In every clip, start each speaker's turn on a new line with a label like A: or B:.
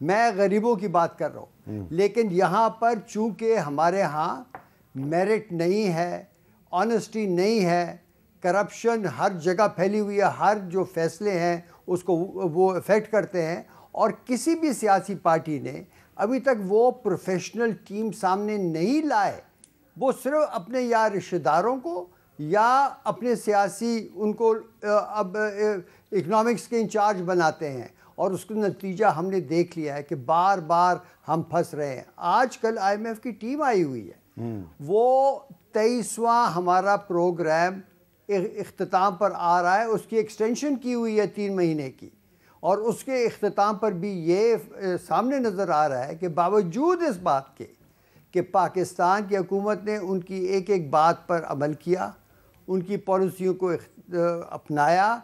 A: میں غریبوں کی بات کر رہا ہوں. لیکن یہاں پر چونکہ ہمارے ہاں میرٹ نہیں ہے, آنیسٹی نہیں ہے, کرپشن ہر جگہ پھیلی ہوئی ہے, ہر جو فیصلے ہیں اس کو وہ افیکٹ کرتے ہیں, اور کسی بھی سیاسی پارٹی نے ابھی تک وہ پروفیشنل ٹیم سامنے نہیں لائے. وہ صرف اپنے یا رشتہ داروں کو یا اپنے سیاسی ان کو اب اکنامکس کے انچارج بناتے ہیں, اور اس کا نتیجہ ہم نے دیکھ لیا ہے کہ بار بار ہم پھنس رہے ہیں. آج کل آئی ایم ایف کی ٹیم آئی ہوئی ہے, وہ 23واں ہمارا پروگرام اختتام پر آ رہا ہے, اس کی ایکسٹینشن کی ہوئی ہے 3 مہینے کی, اور اس کے اختتام پر بھی یہ سامنے نظر آ رہا ہے کہ باوجود اس بات کے کہ پاکستان کی حکومت نے ان کی ایک ایک بات پر عمل کیا, ان کی پالیسیوں کو اپنایا,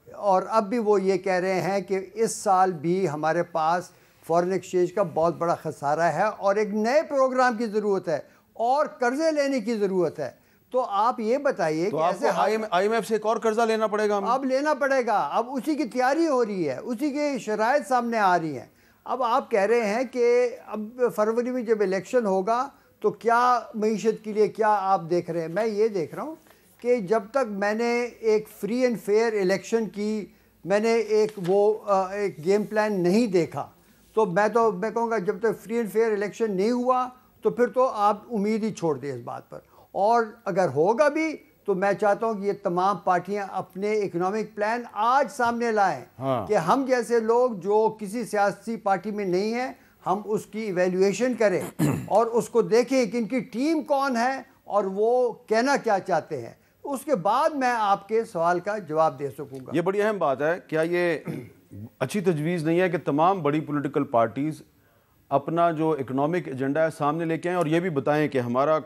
A: اور اب بھی وہ یہ کہہ رہے ہیں کہ اس سال بھی ہمارے پاس فارن ایکسچینج کا بہت بڑا خسارہ ہے اور ایک نئے پروگرام کی ضرورت ہے اور قرضے لینے کی ضرورت ہے. تو آپ یہ بتائیے کہ ایسے
B: آئی ایم ایف سے ایک اور قرضہ لینا پڑے گا,
A: اب لینا پڑے گا, اب اسی کی تیاری ہو رہی ہے, اسی کی شرائط سامنے آ رہی ہیں. اب آپ کہہ رہے ہیں کہ اب فروری میں جب الیکشن ہوگا تو کیا معیشت کے لیے کیا آپ دیکھ رہے ہیں؟ میں یہ دیکھ رہا ہوں کہ جب تک میں نے ایک فری اینڈ فیئر الیکشن کی میں نے ایک گیم پلان نہیں دیکھا, تو میں کہوں گا جب تک فری اینڈ فیئر الیکشن نہیں ہوا تو پھر تو آپ امید ہی چھوڑ دیں اس بات پر. اور اگر ہوگا بھی تو میں چاہتا ہوں کہ یہ تمام پارٹیاں اپنے اکنامک پلان آج سامنے لائیں, کہ ہم جیسے لوگ جو کسی سیاسی پارٹی میں نہیں ہیں ہم اس کی ایویلیویشن کریں اور اس کو دیکھیں کہ ان کی ٹیم کون ہے اور وہ کہنا کیا چاہتے ہیں. اس کے بعد میں آپ کے سوال کا جواب دے سکوں گا.
B: یہ بڑی اہم بات ہے. کیا یہ اچھی تجویز نہیں ہے کہ تمام بڑی پولیٹیکل پارٹیز اپنا جو اکنامک ایجنڈا ہے سامنے لے کے آئیں اور یہ بھی بتائیں کہ ہمارا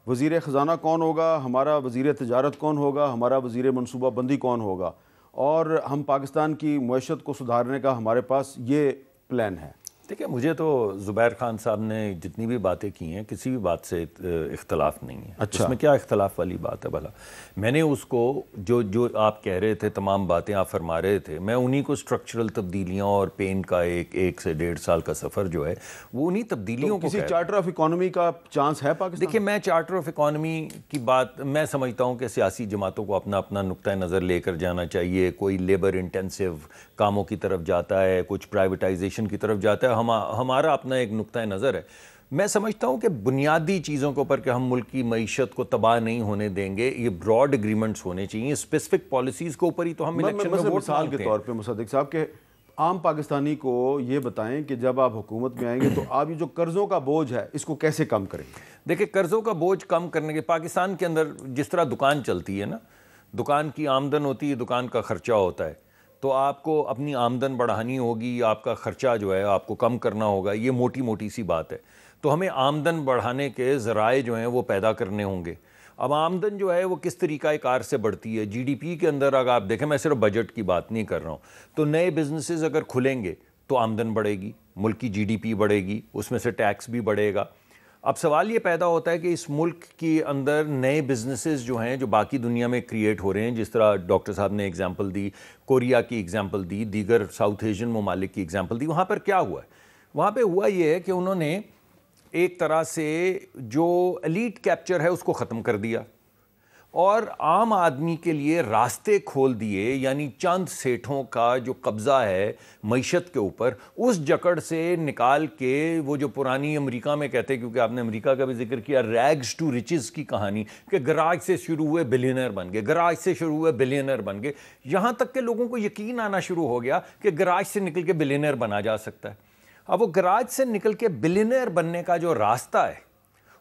B: وزیر خزانہ کون ہوگا, ہمارا وزیر تجارت کون ہوگا, ہمارا وزیر منصوبہ بندی کون ہوگا, اور ہم پاکستان کی معیشت کو سدھارنے کا ہمارے پاس یہ پلان ہے.
C: دیکھیں, مجھے تو زبیر خان صاحب نے جتنی بھی باتیں کی ہیں کسی بھی بات سے اختلاف نہیں ہے.
B: اچھا,
C: اس میں کیا اختلاف والی بات ہے بھلا؟ میں نے اس کو جو آپ کہہ رہے تھے, تمام باتیں آپ فرما رہے تھے, میں انہی کو اسٹرکچرل تبدیلیاں اور پین کا 1 سے 1.5 سال کا سفر جو ہے وہ انہی تبدیلیوں کو
B: کسی چارٹر آف اکانومی کا چانس ہے پاکستان؟
C: دیکھیں, میں چارٹر آف اکانومی کی بات میں سمجھتا ہوں کہ سیاسی جماعتوں کو اپنا اپنا نقطہ نظر لے کر جانا چاہیے. کوئی لیبر انٹینسو کاموں کی طرف جاتا ہے, کچھ پرائیویٹائزیشن کی طرف جاتا ہے, ہمارا اپنا ایک نقطہ نظر ہے. میں سمجھتا ہوں کہ بنیادی چیزوں کے اوپر کہ ہم ملک کی معیشت کو تباہ نہیں ہونے دیں گے, یہ براڈ اگریمنٹس ہونے چاہیے. اسپیسیفک پالیسیز کے اوپر ہی تو ہم الیکشن میں ووٹ
B: مثال کے طور پہ مصدق صاحب کہ عام پاکستانی کو یہ بتائیں کہ جب آپ حکومت میں آئیں گے تو آپ یہ جو قرضوں کا بوجھ ہے اس کو کیسے کم کریں گے؟
C: دیکھیں, قرضوں کا بوجھ کم کرنے کے پاکستان کے اندر جس طرح دکان چلتی ہے نا, دکان کی آمدن ہوتی ہے, دکان کا خرچہ ہوتا ہے, تو آپ کو اپنی آمدن بڑھانی ہوگی, آپ کا خرچہ جو ہے آپ کو کم کرنا ہوگا. یہ موٹی سی بات ہے. تو ہمیں آمدن بڑھانے کے ذرائع جو ہیں وہ پیدا کرنے ہوں گے. اب آمدن جو ہے وہ کس طریقہ کار سے بڑھتی ہے؟ جی ڈی پی کے اندر اگر آپ دیکھیں, میں صرف بجٹ کی بات نہیں کر رہا ہوں, تو نئے بزنسز اگر کھلیں گے تو آمدن بڑھے گی, ملک کی جی ڈی پی بڑھے گی, اس میں سے ٹیکس بھی بڑھے گا. اب سوال یہ پیدا ہوتا ہے کہ اس ملک کے اندر نئے بزنسز جو ہیں جو باقی دنیا میں کریٹ ہو رہے ہیں, جس طرح ڈاکٹر صاحب نے ایگزامپل دی, کوریا کی ایگزامپل دی, دیگر ساؤتھ ایشین ممالک کی ایگزامپل دی, وہاں پر کیا ہوا ہے؟ وہاں پہ ہوا یہ ہے کہ انہوں نے ایک طرح سے جو ایلیٹ کیپچر ہے اس کو ختم کر دیا اور عام آدمی کے لیے راستے کھول دیے. یعنی چند سیٹھوں کا جو قبضہ ہے معیشت کے اوپر, اس جکڑ سے نکال کے وہ جو پرانی امریکہ میں کہتے ہیں, کیونکہ آپ نے امریکہ کا بھی ذکر کیا, ریگز ٹو ریچز کی کہانی, کہ گراج سے شروع ہوئے بلینئر بن گئے, گراج سے شروع ہوئے بلینئر بن گئے, یہاں تک کہ لوگوں کو یقین آنا شروع ہو گیا کہ گراج سے نکل کے بلینئر بنا جا سکتا ہے. اب وہ گراج سے نکل کے بلینئر بننے کا جو راستہ ہے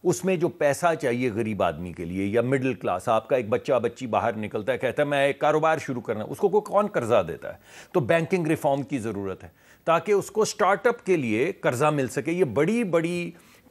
C: اس میں جو پیسہ چاہیے غریب آدمی کے لیے یا مڈل کلاس, آپ کا ایک بچی باہر نکلتا ہے, کہتا ہے میں ایک کاروبار شروع کرنا, اس کو کون قرضہ دیتا ہے؟ تو بینکنگ ریفارم کی ضرورت ہے تاکہ اس کو سٹارٹ اپ کے لیے قرضہ مل سکے. یہ بڑی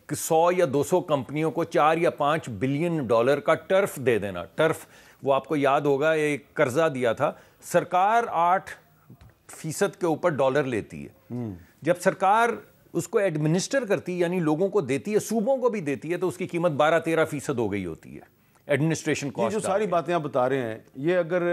C: 100 یا 200 کمپنیوں کو $4 یا $5 بلین کا ٹرف دے دینا. ٹرف وہ آپ کو یاد ہوگا, ایک قرضہ دیا تھا, سرکار 8% کے اوپر ڈالر لیتی ہے. جب سرکار اس کو ایڈمنسٹر کرتی ہے, یعنی لوگوں کو دیتی ہے, صوبوں کو بھی دیتی ہے, تو اس کی قیمت 12-13% ہو گئی ہوتی ہے. ایڈمنسٹریشن
B: یہ
C: کاسٹ.
B: جو ساری باتیں آپ بتا رہے ہیں یہ اگر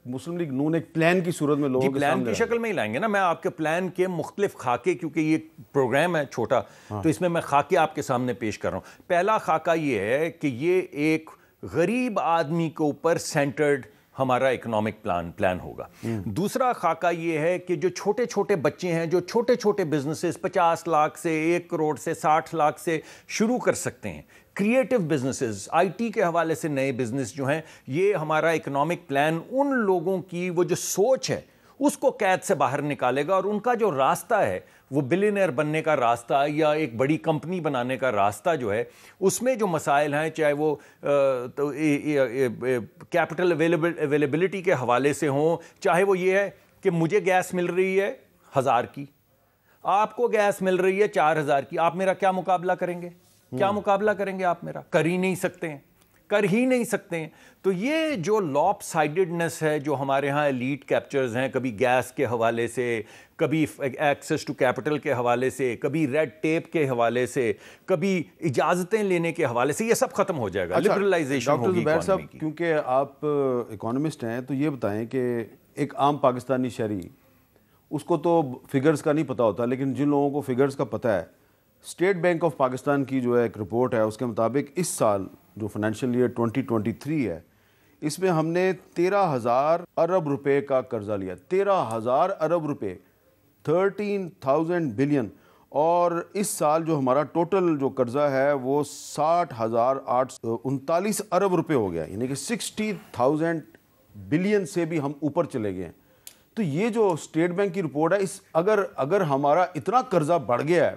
B: مسلم لیگ نون ایک پلان کی صورت میں لوگوں کے
C: پلان
B: سامنے
C: کی شکل میں ہی لائیں گے نا. میں آپ کے پلان کے مختلف خاکے, کیونکہ یہ پروگرام ہے چھوٹا تو اس میں خاکے آپ کے سامنے پیش کر رہا ہوں. پہلا خاکہ یہ ہے کہ یہ ایک غریب آدمی کے اوپر سینٹرڈ ہمارا اکنامک پلان ہوگا. دوسرا خاکہ یہ ہے کہ جو چھوٹے چھوٹے بچے ہیں, جو چھوٹے چھوٹے بزنسز 50 لاکھ سے 1 کروڑ سے 60 لاکھ سے شروع کر سکتے ہیں, کریٹو بزنسز, آئی ٹی کے حوالے سے نئے بزنس جو ہیں, یہ ہمارا اکنامک پلان ان لوگوں کی وہ جو سوچ ہے اس کو قید سے باہر نکالے گا, اور ان کا جو راستہ ہے وہ بلینئر بننے کا راستہ یا ایک بڑی کمپنی بنانے کا راستہ جو ہے, اس میں جو مسائل ہیں, چاہے وہ کیپٹل اویلیبلٹی کے حوالے سے ہوں, چاہے وہ یہ ہے کہ مجھے گیس مل رہی ہے 1000 کی, آپ کو گیس مل رہی ہے 4000 کی, آپ میرا کیا مقابلہ کریں گے؟ کیا مقابلہ کریں گے آپ میرا؟ کر ہی نہیں سکتے ہیں, کر ہی نہیں سکتے ہیں. تو یہ جو لاپ سائیڈڈنس ہے جو ہمارے ہاں ایلیٹ کیپچرز ہیں, کبھی گیس کے حوالے سے, کبھی ایکسیس ٹو کیپٹل کے حوالے سے, کبھی ریڈ ٹیپ کے حوالے سے, کبھی اجازتیں لینے کے حوالے سے, یہ سب ختم ہو جائے گا. لبرلائزیشن ہوگی
B: ڈاکٹر زبیر صاحب,
C: اکانومی کی.
B: کیونکہ آپ اکانومسٹ ہیں تو یہ بتائیں کہ ایک عام پاکستانی شہری اس کو تو فگرز کا نہیں پتہ ہوتا, لیکن جن لوگوں کو فگرز کا پتہ ہے, اسٹیٹ بینک آف پاکستان کی جو ہے ایک رپورٹ ہے, اس کے مطابق اس سال جو فائنینشیل ایئر 2023 ہے اس میں ہم نے 13,000 ارب روپے کا قرضہ لیا. 13,000 ارب روپے, 13,000 بلین. اور اس سال جو ہمارا ٹوٹل جو قرضہ ہے وہ 60,839 ارب روپے ہو گیا, یعنی کہ 60,000 بلین سے بھی ہم اوپر چلے گئے ہیں. تو یہ جو اسٹیٹ بینک کی رپورٹ ہے, اگر ہمارا اتنا قرضہ بڑھ گیا ہے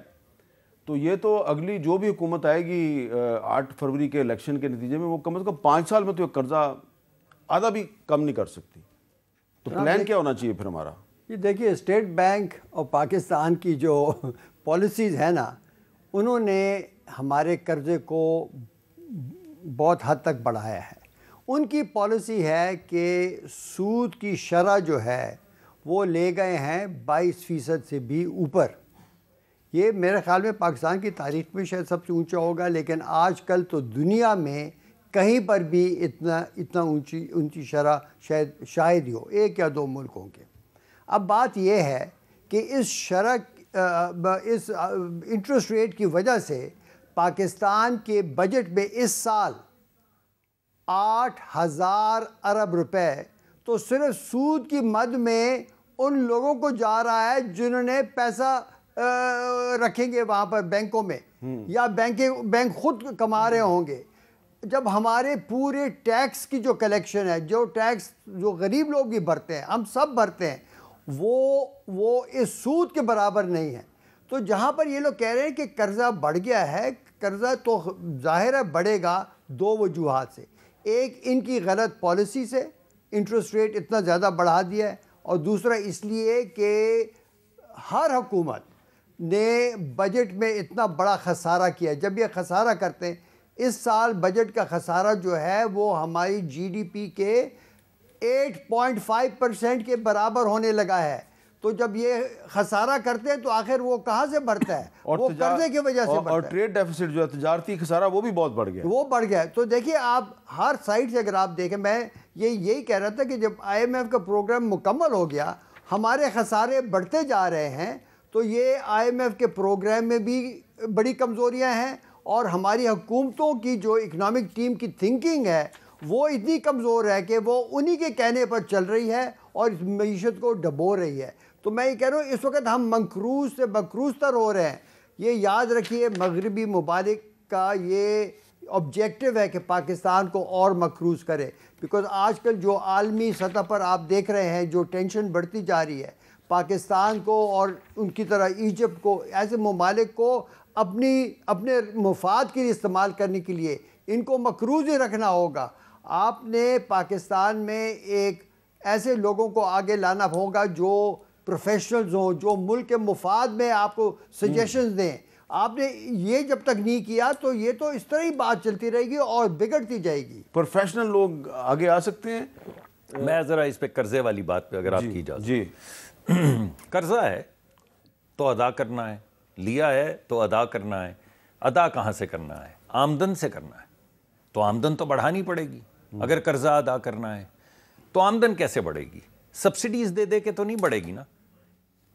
B: تو یہ تو اگلی جو بھی حکومت آئے گی 8 فروری کے الیکشن کے نتیجے میں, وہ کم از کم 5 سال میں تو یہ قرضہ آدھا بھی کم نہیں کر سکتی. تو پلان کیا ہونا چاہیے پھر ہمارا؟
A: یہ دیکھیے, اسٹیٹ بینک اور پاکستان کی جو پالیسیز ہیں نا, انہوں نے ہمارے قرضے کو بہت حد تک بڑھایا ہے. ان کی پالیسی ہے کہ سود کی شرح جو ہے وہ لے گئے ہیں 22% سے بھی اوپر. یہ میرے خیال میں پاکستان کی تاریخ میں شاید سب سے اونچا ہوگا, لیکن آج کل تو دنیا میں کہیں پر بھی اتنا اونچی شرح شاید ہی ہو, 1 یا 2 ملکوں کے. اب بات یہ ہے کہ اس شرح اس انٹرسٹ ریٹ کی وجہ سے پاکستان کے بجٹ میں اس سال 8,000 ارب روپے تو صرف سود کی مد میں ان لوگوں کو جا رہا ہے جنہوں نے پیسہ رکھیں گے وہاں پر بینکوں میں, یا بینک خود کما رہے ہوں گے. جب ہمارے پورے ٹیکس کی جو کلیکشن ہے, جو ٹیکس جو غریب لوگ بھی بھرتے ہیں, ہم سب بھرتے ہیں, وہ اس سود کے برابر نہیں ہے. تو جہاں پر یہ لوگ کہہ رہے ہیں کہ قرضہ بڑھ گیا ہے, قرضہ تو ظاہر ہے بڑھے گا 2 وجوہات سے. ایک ان کی غلط پالیسی سے انٹرسٹ ریٹ اتنا زیادہ بڑھا دیا ہے, اور دوسرا اس لیے کہ ہر حکومت نے بجٹ میں اتنا بڑا خسارہ کیا. جب یہ خسارہ کرتے ہیں, اس سال بجٹ کا خسارہ جو ہے وہ ہماری جی ڈی پی کے 8.5% کے برابر ہونے لگا ہے. تو جب یہ خسارہ کرتے ہیں تو آخر وہ کہاں سے بڑھتا ہے؟ وہ قرضے کی وجہ سے بڑھتا ہے.
B: اور ٹریڈ ڈیفیسٹ جو ہے, تجارتی خسارہ, وہ بھی بہت بڑھ گیا,
A: وہ بڑھ گیا. تو دیکھیے آپ ہر سائڈ سے اگر آپ دیکھیں, میں یہی کہہ رہا تھا کہ جب IMF کا پروگرام مکمل ہو گیا, ہمارے خسارے بڑھتے جا رہے ہیں, تو یہ IMF کے پروگرام میں بھی بڑی کمزوریاں ہیں, اور ہماری حکومتوں کی جو اکنامک ٹیم کی تھنکنگ ہے وہ اتنی کمزور ہے کہ وہ انہی کے کہنے پر چل رہی ہے اور اس معیشت کو ڈبو رہی ہے. تو میں یہ کہہ رہا ہوں اس وقت ہم مکروز سے مکروز تر ہو رہے ہیں. یہ یاد رکھیے, مغربی ممالک کا یہ آبجیکٹو ہے کہ پاکستان کو اور مکروز کرے, بیکاز آج کل جو عالمی سطح پر آپ دیکھ رہے ہیں جو ٹینشن بڑھتی جا رہی ہے, پاکستان کو اور ان کی طرح ایجپٹ کو, ایسے ممالک کو اپنے مفاد کے لیے استعمال کرنے کے لیے ان کو مکروز ہی رکھنا ہوگا. آپ نے پاکستان میں ایک ایسے لوگوں کو آگے لانا ہوگا جو پروفیشنلز ہوں, جو ملک کے مفاد میں آپ کو سجیشنز دیں. آپ نے یہ جب تک نہیں کیا تو یہ تو اس طرح ہی بات چلتی رہے گی اور بگڑتی جائے گی.
B: پروفیشنل لوگ آگے آ سکتے ہیں.
C: میں ذرا اس پہ قرضے والی بات پہ اگر آپ کی اجازت.
B: جی,
C: قرضہ ہے تو ادا کرنا ہے, لیا ہے تو ادا کرنا ہے. ادا کہاں سے کرنا ہے؟ آمدن سے کرنا ہے. تو آمدن تو بڑھانی پڑے گی. اگر قرضہ ادا کرنا ہے تو آمدن کیسے بڑھے گی؟ سبسڈیز دے دے کے تو نہیں بڑھے گی نا.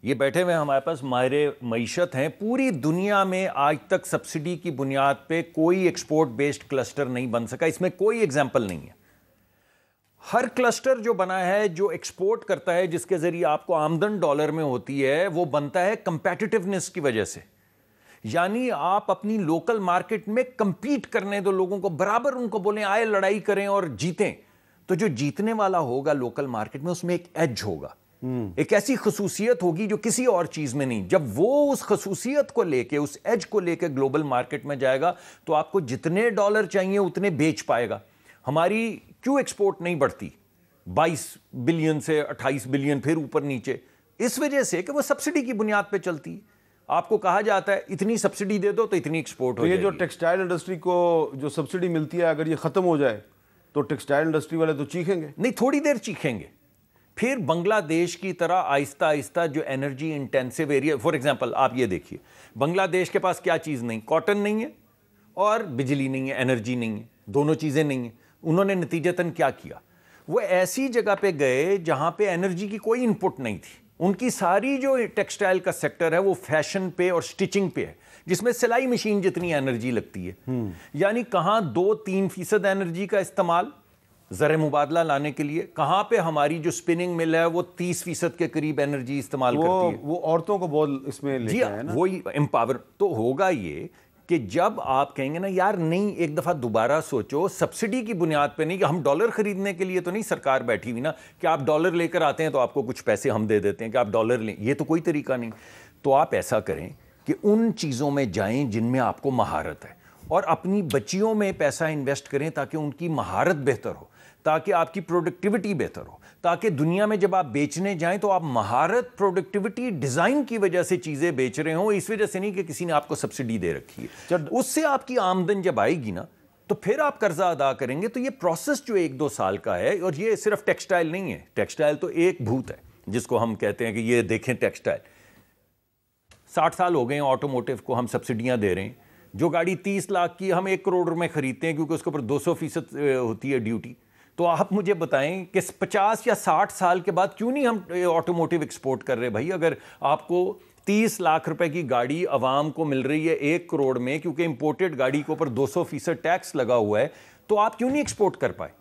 C: یہ بیٹھے ہوئے ہمارے پاس ماہر معیشت ہیں, پوری دنیا میں آج تک سبسڈی کی بنیاد پہ کوئی ایکسپورٹ بیسڈ کلسٹر نہیں بن سکا. اس میں کوئی ایگزامپل نہیں ہے. ہر کلسٹر جو بنا ہے, جو ایکسپورٹ کرتا ہے, جس کے ذریعے آپ کو آمدن ڈالر میں ہوتی ہے, وہ بنتا ہے کمپیٹیٹیونیس کی وجہ سے. یعنی آپ اپنی لوکل مارکیٹ میں کمپیٹ کرنے دو لوگوں کو, برابر ان کو بولیں آئے لڑائی کریں اور جیتیں. تو جو جیتنے والا ہوگا لوکل مارکیٹ میں, اس میں ایک ایج ہوگا, ایک ایسی خصوصیت ہوگی جو کسی اور چیز میں نہیں. جب وہ اس خصوصیت کو لے کے, اس ایج کو لے کے گلوبل مارکیٹ میں جائے گا تو آپ کو جتنے ڈالر چاہیے اتنے بیچ پائے گا. ہماری کیوں ایکسپورٹ نہیں بڑھتی 22 بلین سے 28 بلین پھر اوپر نیچے؟ اس وجہ سے کہ وہ سبسڈی کی بنیاد پہ چلتی ہے. آپ کو کہا جاتا ہے اتنی سبسڈی دے دو تو اتنی ایکسپورٹ ہو جائے گی.
B: یہ جو ٹیکسٹائل انڈسٹری کو جو سبسڈی ملتی ہے, اگر یہ ختم ہو جائے تو ٹیکسٹائل انڈسٹری والے تو چیخیں گے.
C: نہیں, تھوڑی دیر چیخیں گے. پھر بنگلہ دیش کی طرح آہستہ آہستہ جو energy intensive area, for example آپ یہ دیکھیے, بنگلہ دیش کے پاس کیا چیز نہیں؟ کاٹن نہیں ہے اور بجلی نہیں ہے, انرجی نہیں ہے, دونوں چیزیں نہیں ہیں. انہوں نے نتیجتاً کیا کیا؟ وہ ایسی جگہ پہ گئے جہاں پہ انرجی کی کوئی انپٹ نہیں تھی. ان کی ساری جو ٹیکسٹائل کا سیکٹر ہے وہ فیشن پہ اور سٹچنگ پہ ہے, جس میں سلائی مشین جتنی انرجی لگتی ہے. یعنی کہاں 2-3% انرجی کا استعمال زر مبادلہ لانے کے لیے, کہاں پہ ہماری جو سپننگ مل ہے وہ 30% کے قریب انرجی استعمال کرتی ہے.
B: وہ عورتوں کو بہت اس میں لے کے آئے نا.
C: وہی امپاور تو ہوگا یہ کہ جب آپ کہیں گے نا یار نہیں, ایک دفعہ دوبارہ سوچو, سبسڈی کی بنیاد پہ نہیں, کہ ہم ڈالر خریدنے کے لیے تو نہیں سرکار بیٹھی ہوئی نا کہ آپ ڈالر لے کر آتے ہیں تو آپ کو کچھ پیسے ہم دے دیتے ہیں کہ آپ ڈالر لیں. یہ تو کوئی طریقہ نہیں. تو آپ ایسا کریں کہ ان چیزوں میں جائیں جن میں آپ کو مہارت ہے, اور اپنی بچیوں میں پیسہ انویسٹ کریں تاکہ ان کی مہارت بہتر ہو, تاکہ آپ کی پروڈکٹیوٹی بہتر ہو, تاکہ دنیا میں جب آپ بیچنے جائیں تو آپ مہارت, پروڈکٹیوٹی, ڈیزائن کی وجہ سے چیزیں بیچ رہے ہوں, اس وجہ سے نہیں کہ کسی نے آپ کو سبسڈی دے رکھی ہے. اس سے آپ کی آمدن جب آئے گی نا تو پھر آپ قرضہ ادا کریں گے. تو یہ پروسیس جو 1-2 سال کا ہے, اور یہ صرف ٹیکسٹائل نہیں ہے. ٹیکسٹائل تو ایک بھوت ہے جس کو ہم کہتے ہیں کہ یہ دیکھیں ٹیکسٹائل 60 سال ہو گئے ہیں آٹوموٹیو کو ہم سبسڈیاں دے رہے ہیں. جو گاڑی 30 لاکھ کی ہم 1 کروڑ میں خریدتے ہیں کیونکہ اس کے اوپر 200% ہوتی ہے ڈیوٹی. تو آپ مجھے بتائیں کہ 50 یا 60 سال کے بعد کیوں نہیں ہم آٹوموٹیو ایکسپورٹ کر رہے بھائی؟ اگر آپ کو 30 لاکھ روپے کی گاڑی عوام کو مل رہی ہے 1 کروڑ میں, کیونکہ امپورٹڈ گاڑی کے اوپر 200% ٹیکس لگا ہوا ہے, تو آپ کیوں نہیں ایکسپورٹ کر پائے؟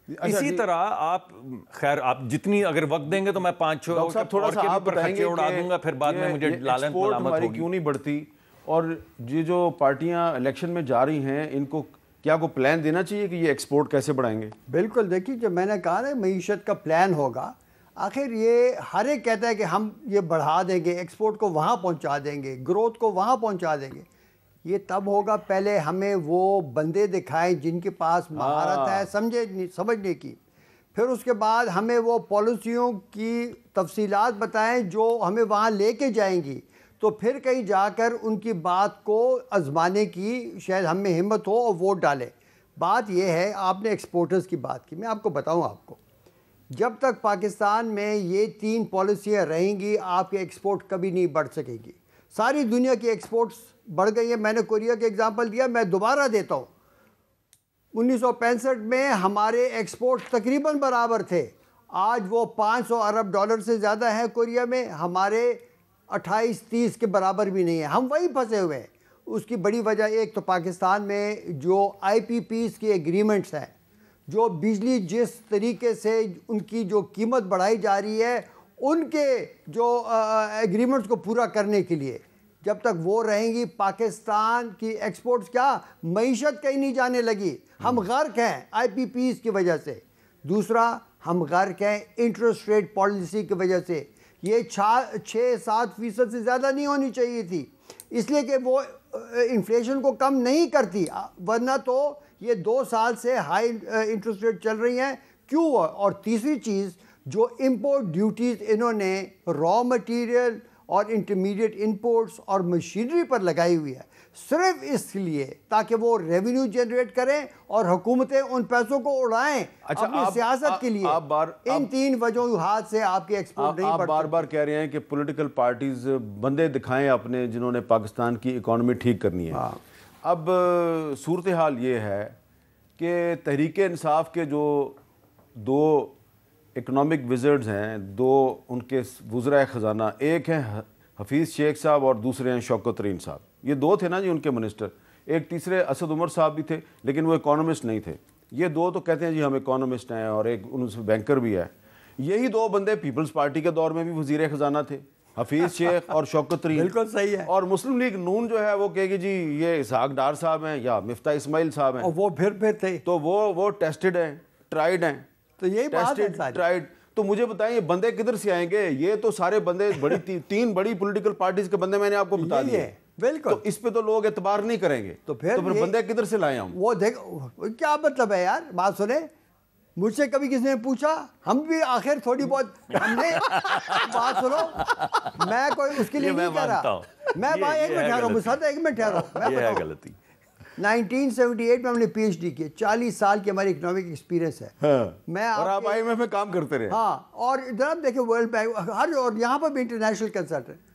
C: اسی طرح آپ, خیر آپ جتنی اگر وقت دیں گے تو میں 5-6
B: تھوڑا سا آپ
C: خرچے اڑا دوں گا, پھر بعد میں مجھے لالچ ملامت ہوگی.
B: کیوں نہیں بڑھتی؟ اور یہ جو پارٹیاں الیکشن میں جا رہی ہیں, ان کو کیا کو پلان دینا چاہیے کہ یہ ایکسپورٹ کیسے بڑھائیں گے؟
A: بالکل. دیکھیے جب میں نے کہا نا معیشت کا پلان ہوگا, آخر یہ ہر ایک کہتا ہے کہ ہم یہ بڑھا دیں گے, ایکسپورٹ کو وہاں پہنچا دیں گے, گروتھ کو وہاں پہنچا دیں گے. یہ تب ہوگا پہلے ہمیں وہ بندے دکھائیں جن کے پاس مہارت ہے سمجھنے کی, پھر اس کے بعد ہمیں وہ پالیسیوں کی تفصیلات بتائیں جو ہمیں وہاں لے کے جائیں گی, تو پھر کہیں جا کر ان کی بات کو آزمانے کی شاید ہم میں ہمت ہو اور ووٹ ڈالیں. بات یہ ہے, آپ نے ایکسپورٹرز کی بات کی, میں آپ کو بتاؤں, آپ کو جب تک پاکستان میں یہ 3 پالیسیاں رہیں گی آپ کے ایکسپورٹ کبھی نہیں بڑھ سکے گی. ساری دنیا کی ایکسپورٹس بڑھ گئی ہیں. میں نے کوریا کے ایگزامپل دیا, میں دوبارہ دیتا ہوں. 1965 میں ہمارے ایکسپورٹ تقریباً برابر تھے, آج وہ $500 ارب سے زیادہ ہیں کوریا میں, ہمارے 28-30 کے برابر بھی نہیں ہے. ہم وہی پھنسے ہوئے ہیں. اس کی بڑی وجہ ایک تو پاکستان میں جو IPPs کی ایگریمنٹس ہیں, جو بجلی جس طریقے سے ان کی جو قیمت بڑھائی جا رہی ہے, ان کے جو ایگریمنٹس کو پورا کرنے کے لیے جب تک وہ رہیں گی پاکستان کی ایکسپورٹس کیا معیشت کہیں نہیں جانے لگی. ہم غرق ہیں IPPs کی وجہ سے. دوسرا ہم غرق ہیں انٹرسٹ ریٹ پالیسی کی وجہ سے. یہ 6-7% سے زیادہ نہیں ہونی چاہیے تھی, اس لیے کہ وہ انفلیشن کو کم نہیں کرتی, ورنہ تو یہ 2 سال سے ہائی انٹرسٹ ریٹ چل رہی ہیں. کیوں؟ اور تیسری چیز جو امپورٹ ڈیوٹیز انہوں نے را مٹیریل اور انٹرمیڈیٹ امپورٹس اور مشینری پر لگائی ہوئی ہے, صرف اس لیے تاکہ وہ ریونیو جنریٹ کریں اور حکومتیں ان پیسوں کو اڑائیں اپنی سیاست کے لیے. ان 3 وجوہات سے آپ کی ایکسپورٹ نہیں بڑھتی.
B: آپ بار بار کہہ رہے ہیں کہ پولیٹیکل پارٹیز بندے دکھائیں اپنے جنہوں نے پاکستان کی اکانومی ٹھیک کرنی ہے. اب صورتحال یہ ہے کہ تحریک انصاف کے جو 2 اکنامک وزرڈز ہیں، 2 ان کے وزرائے خزانہ، ایک ہیں حفیظ شیخ صاحب اور دوسرے ہیں شوکت ترین صاحب، یہ 2 تھے نا جی ان کے منسٹر. ایک تیسرے اسد عمر صاحب بھی تھے لیکن وہ اکانومسٹ نہیں تھے. یہ 2 تو کہتے ہیں جی ہم اکانومسٹ ہیں، اور ایک ان سے بینکر بھی ہے. یہی 2 بندے پیپلز پارٹی کے دور میں بھی وزیر خزانہ تھے، حفیظ شیخ اور شوکت ترین.
A: بالکل صحیح ہے.
B: اور مسلم لیگ نون جو ہے وہ کہے گی جی یہ اسحاق ڈار صاحب ہیں یا مفتاح اسماعیل صاحب ہیں،
A: اور وہ پھر تھے
B: تو وہ ٹیسٹڈ ہیں، ٹرائیڈ ہیں.
A: تو یہی بات ہے ساری.
B: ٹرائیڈ. تو مجھے بتائیں یہ بندے کدھر سے آئیں گے؟ یہ تو سارے بندے بڑی 3 بڑی پولیٹیکل پارٹیز کے بندے میں نے آپ کو بتا دیے.
A: بالکل.
B: تو اس پہ تو لوگ اعتبار نہیں کریں گے، تو پھر بندے کدھر سے لائیں ہم؟
A: وہ دیکھو کیا مطلب ہے یار. بات سنیں، مجھ سے کبھی کسی نے پوچھا، ہم بھی آخر تھوڑی بہت ہم نے بات سنو، میں کوئی اس کے لیے نہیں کہہ رہا. میں ایک منٹ ٹھہرو مسعد، ایک منٹ ٹھہرو.
C: یہ غلطی
A: 1978 میں ہم نے پی ایچ ڈی کی، 40 سال کی ہماری اکنامک ایکسپیرینس ہے. میں
B: اور آپ آئی ایم ایف میں کام کرتے رہے.
A: ہاں، اور جناب دیکھیں ورلڈ بینک ہر، اور یہاں پر بھی انٹرنیشنل کنسلٹنٹ،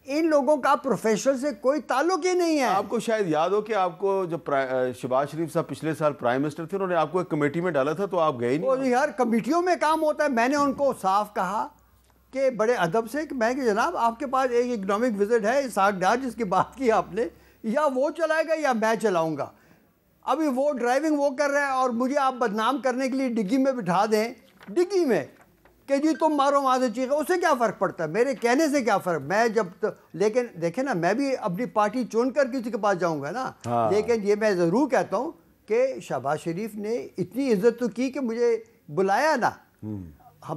A: ان لوگوں کا پروفیشن سے کوئی تعلق ہی نہیں ہے.
B: آپ کو شاید یاد ہو کہ آپ کو جب شہباز شریف صاحب پچھلے سال پرائم منسٹر تھے، انہوں نے آپ کو ایک کمیٹی میں ڈالا تھا تو آپ گئے نہیں.
A: یار کمیٹیوں میں کام ہوتا ہے. میں نے ان کو صاف کہا کہ بڑے ادب سے کہ میں کہ جناب آپ کے پاس ایک اکنامک وزٹ ہے اسحاق ڈار جس کی بات کی آپ نے، یا وہ چلائے گا یا میں چلاؤں گا. ابھی وہ ڈرائیونگ وہ کر رہے ہیں اور مجھے آپ بدنام کرنے کے لیے ڈگی میں بٹھا دیں، ڈگی میں کہ جی تم مارو وہاں سے چیخو. اس سے کیا فرق پڑتا ہے؟ میرے کہنے سے کیا فرق؟ میں جب لیکن دیکھیں نا، میں بھی اپنی پارٹی چن کر کسی کے پاس جاؤں گا نا. لیکن یہ میں ضرور کہتا ہوں کہ شہباز شریف نے اتنی عزت تو کی کہ مجھے بلایا نا.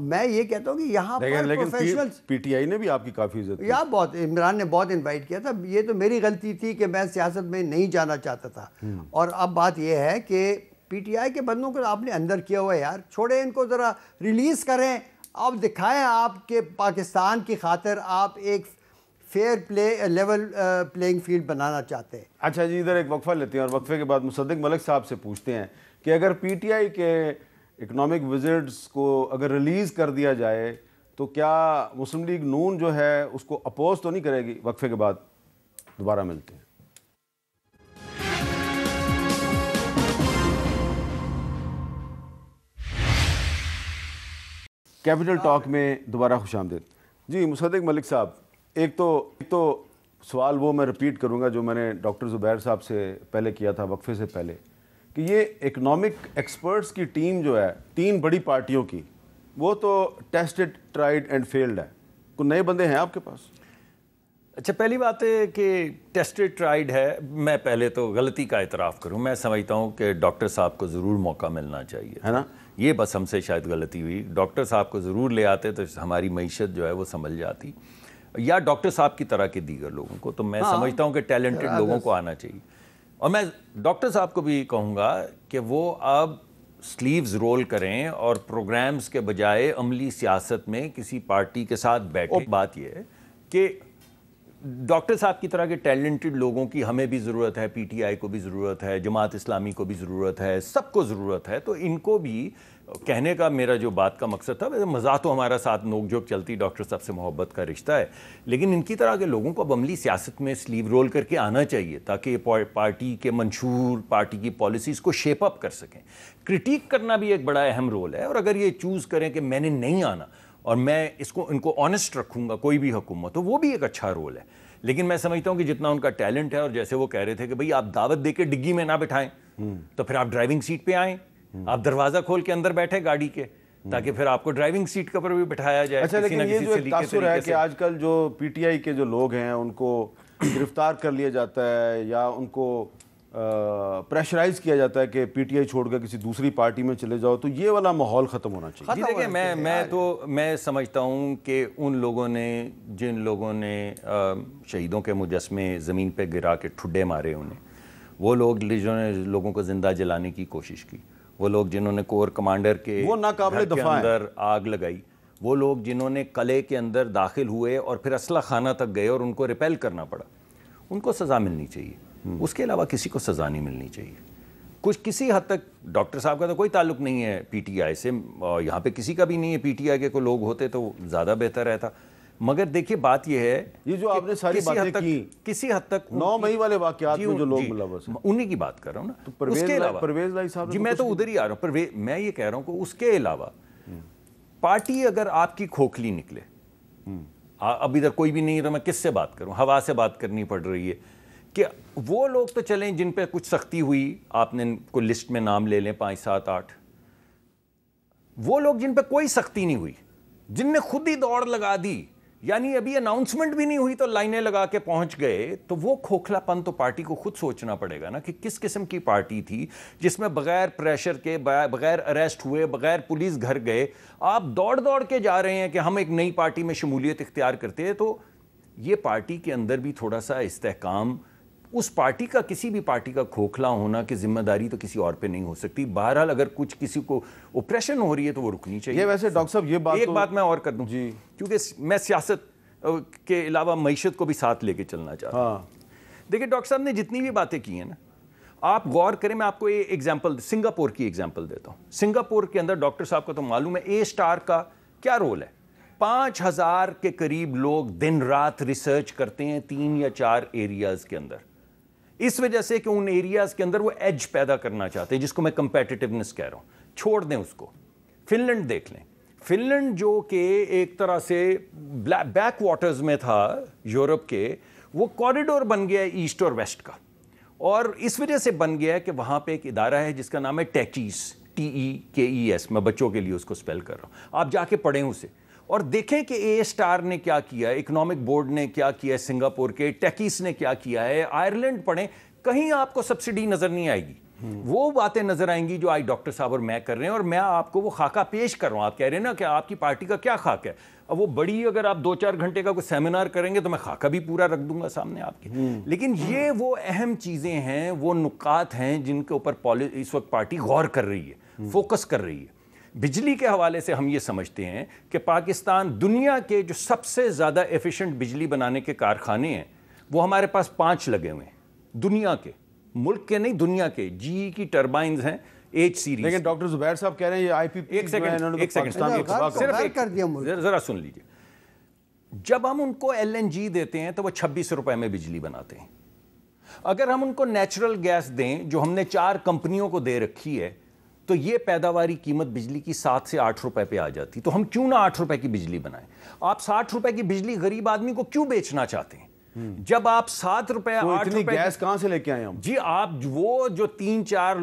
A: میں یہ کہتا ہوں کہ یہاں پر
B: لیکن پی ٹی آئی نے بھی آپ کی کافی عزت کی.
A: یا بہت، عمران نے بہت انوائٹ کیا تھا. یہ تو میری غلطی تھی کہ میں سیاست میں نہیں جانا چاہتا تھا. اور اب بات یہ ہے کہ پی ٹی آئی کے بندوں کو آپ نے اندر کیا ہوا ہے یار، چھوڑیں ان کو، ذرا ریلیز کریں. آپ دکھائیں آپ کے پاکستان کی خاطر آپ ایک فیئر لیول پلینگ فیلڈ بنانا چاہتے ہیں.
B: اچھا جی، ادھر ایک وقفہ لیتے ہیں اور وقفے کے بعد مصدق ملک صاحب سے پوچھتے ہیں کہ اگر پی ٹی آئی کے اکنامک وزٹس کو اگر ریلیز کر دیا جائے تو کیا مسلم لیگ نون جو ہے اس کو اپوز تو نہیں کرے گی؟ وقفے کے بعد دوبارہ ملتے ہیں. کیپٹل ٹاک میں دوبارہ خوش آمدید. جی مصدق ملک صاحب، ایک تو سوال وہ میں ریپیٹ کروں گا جو میں نے ڈاکٹر زبیر صاحب سے پہلے کیا تھا وقفے سے پہلے، کہ یہ اکنامک ایکسپرٹس کی ٹیم جو ہے 3 بڑی پارٹیوں کی، وہ تو ٹیسٹڈ، ٹرائیڈ اینڈ فیلڈ ہے. کوئی نئے بندے ہیں آپ کے پاس؟
C: اچھا، پہلی بات ہے کہ ٹیسٹڈ ٹرائیڈ ہے. میں پہلے تو غلطی کا اعتراف کروں، میں سمجھتا ہوں کہ ڈاکٹر صاحب کو ضرور موقع ملنا چاہیے، ہے نا. یہ بس ہم سے شاید غلطی ہوئی. ڈاکٹر صاحب کو ضرور لے آتے تو ہماری معیشت جو ہے وہ سنبھل جاتی، یا ڈاکٹر صاحب کی طرح کے دیگر لوگوں کو. تو میں سمجھتا ہوں کہ ٹیلنٹڈ لوگوں کو آنا چاہیے. اور میں ڈاکٹر صاحب کو بھی کہوں گا کہ وہ اب سلیوز رول کریں اور پروگرامز کے بجائے عملی سیاست میں کسی پارٹی کے ساتھ بیٹھیں. بات یہ ہے کہ ڈاکٹر صاحب کی طرح کے ٹیلنٹڈ لوگوں کی ہمیں بھی ضرورت ہے، پی ٹی آئی کو بھی ضرورت ہے، جماعت اسلامی کو بھی ضرورت ہے، سب کو ضرورت ہے. تو ان کو بھی کہنے کا میرا جو بات کا مقصد تھا، مزاح تو ہمارا ساتھ نوک جھوک چلتی، ڈاکٹر صاحب سے محبت کا رشتہ ہے، لیکن ان کی طرح کے لوگوں کو اب عملی سیاست میں سلیو رول کر کے آنا چاہیے تاکہ یہ پارٹی کے منشور، پارٹی کی پالیسیز کو شیپ اپ کر سکیں. کرٹیک کرنا بھی ایک بڑا اہم رول ہے، اور اگر یہ چوز کریں کہ میں نے نہیں آنا اور میں ان کو آنیسٹ رکھوں گا کوئی بھی حکومت، تو وہ بھی ایک اچھا رول ہے. لیکن میں سمجھتا ہوں کہ جتنا ان کا ٹیلنٹ ہے، اور جیسے وہ کہہ رہے تھے کہ بھئی آپ دعوت دے کے ڈگی میں نہ بٹھائیں، تو پھر آپ ڈرائیونگ سیٹ پہ آئیں، آپ دروازہ کھول کے اندر بیٹھے گاڑی کے، تاکہ پھر آپ کو ڈرائیونگ سیٹ کے اوپر بھی بٹھایا جائے.
B: اچھا، لیکن یہ جو ایک تاثر ہے کہ آج کل جو پی ٹی آئی کے جو لوگ ہیں ان کو گرفتار کر لیا جاتا ہے یا ان کو پریشرائز کیا جاتا ہے کہ پی ٹی آئی چھوڑ کر کسی دوسری پارٹی میں چلے جاؤ، تو یہ والا ماحول ختم ہونا چاہیے.
C: جی دیکھیں، میں سمجھتا ہوں کہ ان لوگوں نے، جن لوگوں نے شہیدوں کے مجسمے زمین پہ گرا کے ٹھڈے مارے انہیں، وہ لوگ جنہوں نے لوگوں کو زندہ جلانے کی کوشش کی، وہ لوگ جنہوں نے کور کمانڈر کے گھر کے اندر آگ لگائی، وہ لوگ جنہوں نے قلعے کے اندر داخل ہوئے اور پھر اسلحہ خانہ تک گئے اور ان کو ریپیل کرنا پڑا، ان کو سزا ملنی چاہیے. اس کے علاوہ کسی کو سزا نہیں ملنی چاہیے. کسی حد تک ڈاکٹر صاحب کا تو کوئی تعلق نہیں ہے پی ٹی آئی سے، یہاں پہ کسی کا بھی نہیں ہے. پی ٹی آئی کے کوئی لوگ ہوتے تو زیادہ بہتر رہتا. مگر دیکھیے بات یہ ہے
B: یہ جو آپ نے ساری باتیں کی
C: کسی حد تک
B: 9 مئی والے واقعات میں جو لوگ ملوث ہیں
C: انہی کی بات کر رہا ہوں نا. اس کے علاوہ
B: پرویز لائی صاحب
C: جی میں تو ادھر ہی آ رہا ہوں. میں یہ کہہ رہا ہوں کہ اس کے علاوہ پارٹی اگر آپ کی کھوکھلی نکلے, اب ادھر کوئی بھی نہیں ہے تو میں کس سے بات کروں, ہوا سے بات کرنی پڑ رہی ہے, کہ وہ لوگ تو چلیں جن پہ کچھ سختی ہوئی, آپ نے کوئی لسٹ میں نام لے لیں 5 7 8, وہ لوگ جن پہ کوئی سختی نہیں ہوئی, جن نے خود ہی دوڑ لگا دی, یعنی ابھی اناؤنسمنٹ بھی نہیں ہوئی تو لائنیں لگا کے پہنچ گئے, تو وہ کھوکھلا پن تو پارٹی کو خود سوچنا پڑے گا نا کہ کس قسم کی پارٹی تھی جس میں بغیر پریشر کے, بغیر اریسٹ ہوئے, بغیر پولیس گھر گئے آپ دوڑ کے جا رہے ہیں کہ ہم ایک نئی پارٹی میں شمولیت اختیار کرتے ہیں. تو یہ پارٹی کے اندر بھی تھوڑا سا استحکام, اس پارٹی کا, کسی بھی پارٹی کا کھوکھلا ہونا کہ ذمہ داری تو کسی اور پہ نہیں ہو سکتی. بہرحال اگر کچھ کسی کو اوپریشن ہو رہی ہے تو وہ رکنی چاہیے.
B: یہ ویسے ڈاکٹر صاحب یہ
C: ایک بات میں اور کر دوں
B: جی,
C: کیونکہ میں سیاست کے علاوہ معیشت کو بھی ساتھ لے کے چلنا چاہتا ہوں. دیکھیں ڈاکٹر صاحب نے جتنی بھی باتیں کی ہیں نا, آپ غور کریں, میں آپ کو ایک ایگزامپل سنگاپور کی ایگزامپل دیتا ہوں. سنگاپور کے اندر ڈاکٹر صاحب کو تو معلوم ہے اے اسٹار کا کیا رول ہے. 5000 کے قریب لوگ دن رات ریسرچ کرتے ہیں 3 یا 4 ایریاز کے اندر, اس وجہ سے کہ ان ایریاز کے اندر وہ ایج پیدا کرنا چاہتے ہیں, جس کو میں کمپیٹیٹیونیس کہہ رہا ہوں. چھوڑ دیں اس کو, فن لینڈ دیکھ لیں. فن لینڈ جو کہ ایک طرح سے بیک واٹرز میں تھا یورپ کے, وہ کوریڈور بن گیا ہے ایسٹ اور ویسٹ کا, اور اس وجہ سے بن گیا ہے کہ وہاں پہ ایک ادارہ ہے جس کا نام ہے ٹیکیس, TEKES, میں بچوں کے لیے اس کو سپیل کر رہا ہوں, آپ جا کے پڑھیں اسے اور دیکھیں کہ اے اسٹار نے کیا کیا, اکنامک بورڈ نے کیا کیا, سنگاپور کے ٹیکیس نے کیا کیا ہے. آئرلینڈ پڑھیں, کہیں آپ کو سبسڈی نظر نہیں آئے گی. وہ باتیں نظر آئیں گی جو آج ڈاکٹر صاحب اور میں کر رہے ہیں, اور میں آپ کو وہ خاکہ پیش کر رہا ہوں. آپ کہہ رہے ہیں نا کہ آپ کی پارٹی کا کیا خاکہ ہے, اب وہ بڑی, اگر آپ 2-4 گھنٹے کا کوئی سیمینار کریں گے تو میں خاکہ بھی پورا رکھ دوں گا سامنے آپ کے. لیکن یہ وہ اہم چیزیں ہیں, وہ نکات ہیں جن کے اوپر اس وقت پارٹی غور کر رہی ہے, فوکس کر رہی ہے. بجلی کے حوالے سے ہم یہ سمجھتے ہیں کہ پاکستان دنیا کے جو سب سے زیادہ ایفیشنٹ بجلی بنانے کے کارخانے ہیں وہ ہمارے پاس 5 لگے ہوئے ہیں, دنیا کے, ملک کے نہیں, دنیا کے. GE کی ٹربائنز ہیں H سیریز.
B: لیکن ڈاکٹر زبیر صاحب کہہ رہے ہیں یہ IPP
C: ایک سیکنڈ ذرا سن لیجیے. جب ہم ان کو LNG دیتے ہیں تو وہ 26 روپے میں بجلی بناتے ہیں. اگر ہم ان کو نیچرل گیس دیں جو ہم نے 4 کمپنیوں کو دے رکھی ہے, تو یہ پیداواری قیمت بجلی کی 7 سے 8 روپے پہ آ جاتی. تو ہم کیوں نہ 8 روپے کی بجلی بنائیں؟ آپ 60 روپے کی بجلی غریب آدمی کو کیوں بیچنا چاہتے ہیں جب آپ 7 روپے 8 روپے
B: گیس کہاں سے لے کے آئے ہم؟
C: جی آپ وہ جو 3-4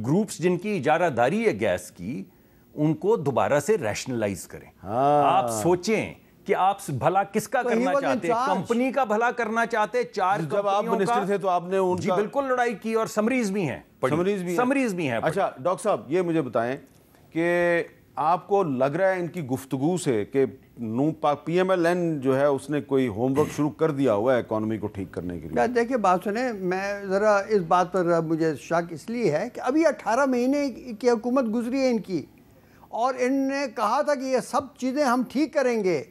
C: گروپس جن کی اجارہ داری ہے گیس کی, ان کو دوبارہ سے ریشنلائز کریں. آپ سوچیں کہ آپ بھلا کس کا کرنا چاہتے ہیں, کمپنی کا بھلا کرنا چاہتے ہیں. 4
B: جب آپ منسٹر تھے تو آپ نے ان
C: جی بالکل لڑائی کی, اور سمریز بھی ہیں, سمریز بھی ہیں.
B: اچھا ڈاکٹر صاحب یہ مجھے بتائیں کہ آپ کو لگ رہا ہے ان کی گفتگو سے کہ PMLN جو ہے اس نے کوئی ہوم ورک شروع کر دیا ہوا ہے اکانومی کو ٹھیک کرنے کے لیے؟
A: دیکھیں بات سنیں, میں ذرا اس بات پر مجھے شک اس لیے ہے کہ ابھی 18 مہینے کی حکومت گزری ہے ان کی, اور ان نے کہا تھا کہ یہ سب چیزیں ہم ٹھیک کریں گے.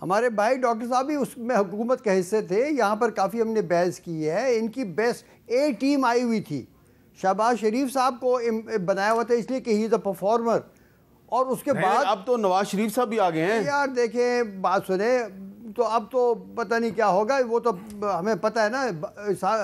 A: ہمارے بھائی ڈاکٹر صاحب بھی اس میں حکومت کے حصے تھے, یہاں پر کافی ہم نے بحث کی ہے. ان کی بیسٹ A ٹیم آئی ہوئی تھی, شہباز شریف صاحب کو بنایا ہوا تھا اس لیے کہ ہی از اے پرفارمر, اور اس کے بعد
B: اب تو نواز شریف صاحب بھی آ گئے ہیں.
A: یار دیکھیں بات سنیں, تو اب تو پتہ نہیں کیا ہوگا, وہ تو ہمیں پتہ ہے نا,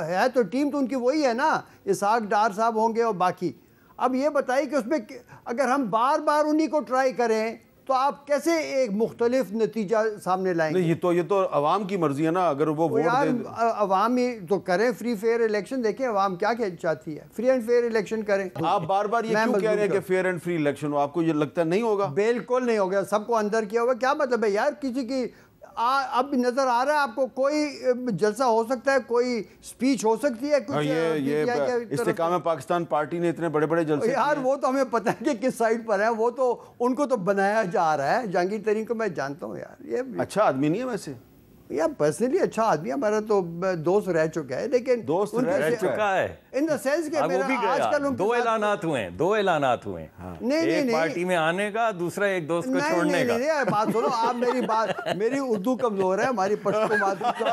A: ہے تو ٹیم تو ان کی وہی ہے نا, اسحاق ڈار صاحب ہوں گے اور باقی. اب یہ بتائیے کہ اس میں اگر ہم بار بار انہی کو ٹرائی کریں تو آپ کیسے ایک مختلف نتیجہ سامنے لائیں گے؟
B: یہ تو عوام کی مرضی ہے نا, اگر وہ ووٹ دے.
A: عوام ہی تو کریں فری فیئر الیکشن. دیکھیں عوام کیا چاہتی ہے, فری اینڈ فیئر الیکشن کریں.
B: آپ بار بار یہ کیوں کہہ رہے ہیں کہ فیئر اینڈ فری الیکشن ہو؟ آپ کو یہ لگتا نہیں ہوگا؟
A: بالکل نہیں ہوگا, سب کو اندر کیا ہوگا. کیا مطلب ہے یار, کسی کی اب نظر آ رہا ہے آپ کو, کوئی جلسہ ہو سکتا ہے, کوئی سپیچ ہو سکتی ہے, کچھ
B: یہ استحکام پاکستان پارٹی نے اتنے بڑے بڑے جلسے
A: یار, وہ تو ہمیں پتہ ہے کہ کس سائڈ پر ہے, وہ تو ان کو تو بنایا جا رہا ہے. جہانگیر ترین کو میں جانتا ہوں یار, یہ
B: اچھا آدمی نہیں ہے ویسے,
A: یا پرسنلی اچھا آدمی ہے, ہمارا تو دوست رہ چکا ہے, لیکن
C: دوست رہ چکا ہے
A: ان دا سینس کہ میرا آج کل
C: 2 اعلانات ہوئے ہیں, ایک پارٹی میں آنے کا, دوسرا ایک دوست کو چھوڑنے کا.
A: نہیں بات سنو, آپ میری اردو کمزور ہے, ہماری پشتو مادری,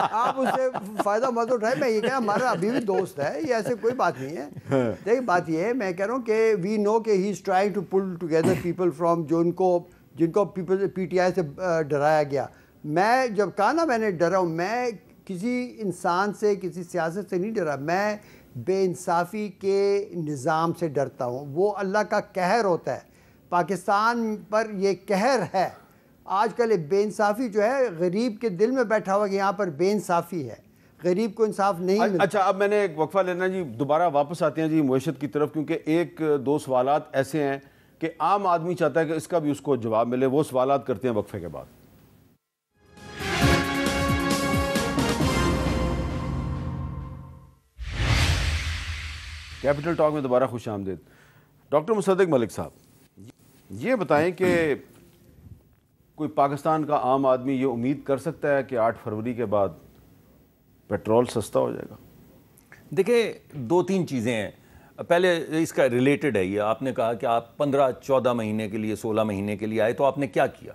A: آپ اس سے فائدہ مت اٹھائیں. میں یہ کہہ رہا ہوں ہمارا ابھی بھی دوست ہے, یہ ایسے کوئی بات نہیں ہے. دیکھ بات یہ ہے, میں کہہ رہا ہوں کہ وی نو کہ he is trying to pull together people from جو ان کو جن کو پی ٹی آئی سے ڈرایا گیا. میں جب کہا نا میں نے ڈرا ہوں, میں کسی انسان سے کسی سیاست سے نہیں ڈرا, میں بے انصافی کے نظام سے ڈرتا ہوں. وہ اللہ کا قہر ہوتا ہے, پاکستان پر یہ قہر ہے. آج کل بے انصافی جو ہے غریب کے دل میں بیٹھا ہوا کہ یہاں پر بے انصافی ہے, غریب کو انصاف نہیں ملتا.
B: اچھا, اب میں نے ایک وقفہ لینا جی, دوبارہ واپس آتے ہیں جی معیشت کی طرف, کیونکہ ایک دو سوالات ایسے ہیں کہ عام آدمی چاہتا ہے کہ اس کا بھی اس کو جواب ملے. وہ سوالات کرتے ہیں وقفے کے بعد. کیپٹل ٹاک میں دوبارہ خوش آمدید. ڈاکٹر مصدق ملک صاحب, یہ بتائیں کہ کوئی پاکستان کا عام آدمی یہ امید کر سکتا ہے کہ 8 فروری کے بعد پیٹرول سستا ہو جائے گا؟
C: دیکھیں, 2-3 چیزیں ہیں. پہلے اس کا ریلیٹڈ ہے یہ, آپ نے کہا کہ آپ 15-14 مہینے کے لیے 16 مہینے کے لیے آئے, تو آپ نے کیا کیا؟